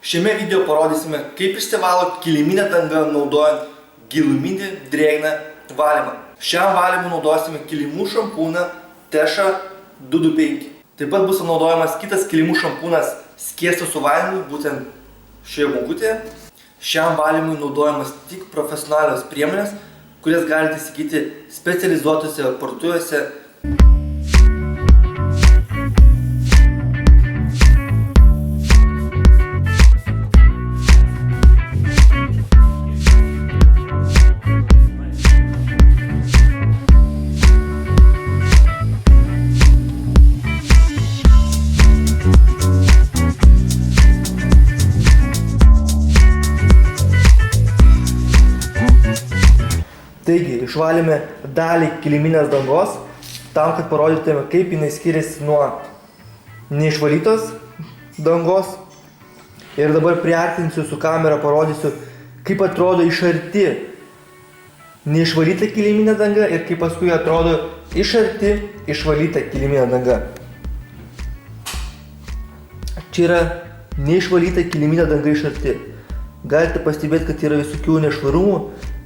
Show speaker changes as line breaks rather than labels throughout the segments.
Šiame video parodysime, kaip išsivalo kiliminė danga naudojant giluminį drėgną valymą. Šiam valymui naudosime kilimų šampūną Tesha 225. Taip pat bus naudojamas kitas kilimų šampūnas skiestas su valymu, būtent šioje bonkutėje. Šiam valymui naudojamas tik profesionalios priemonės, kurias galite įsigyti specializuotose parduotuvėse. Taigi, išvalėme dalį kiliminės dangos, tam, kad parodytume, kaip jinai skiriasi nuo neišvalytos dangos. Ir dabar priartinsiu su kamera, parodysiu, kaip atrodo iš arti neišvalyta kiliminė danga ir kaip paskui atrodo iš arti išvalyta kiliminė danga. Čia yra neišvalyta kiliminė danga iš arti. Galite pastebėti, kad yra visokių nešvarumų,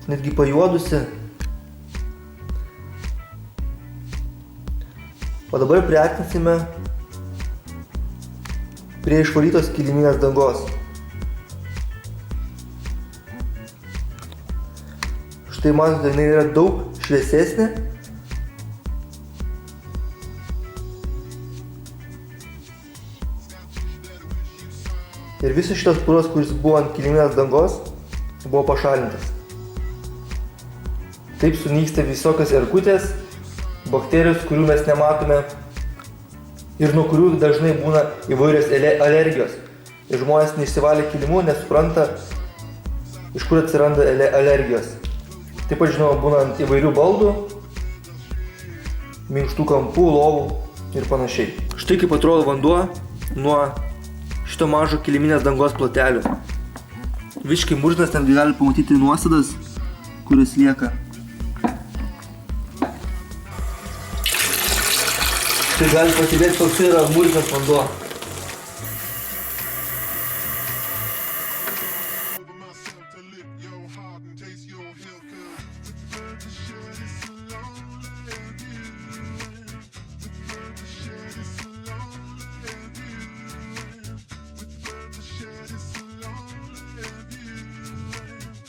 netgi pajuodusi. O dabar priartinsime prie išvalytos kiliminės dangos. Štai matote, jinai yra daug šviesesnė. Ir visas šitas puras, kuris buvo ant kiliminės dangos, buvo pašalintas. Taip sunyksta visokios erkutės, bakterijos, kurių mes nematome ir nuo kurių dažnai būna įvairios alergijos. Ir žmonės neišsivalė kilimų, nesupranta, iš kur atsiranda alergijos. Taip pat, žinoma, būna ant įvairių baldų, minkštų kampų, lovų ir panašiai. Štai kaip atrodo vanduo nuo šito mažo kiliminės dangos plotelių. Visiškai mužnas, ten gali pamatyti nuosėdas, kurios lieka. Tai gali pastebėti, koks yra mužnas vanduo.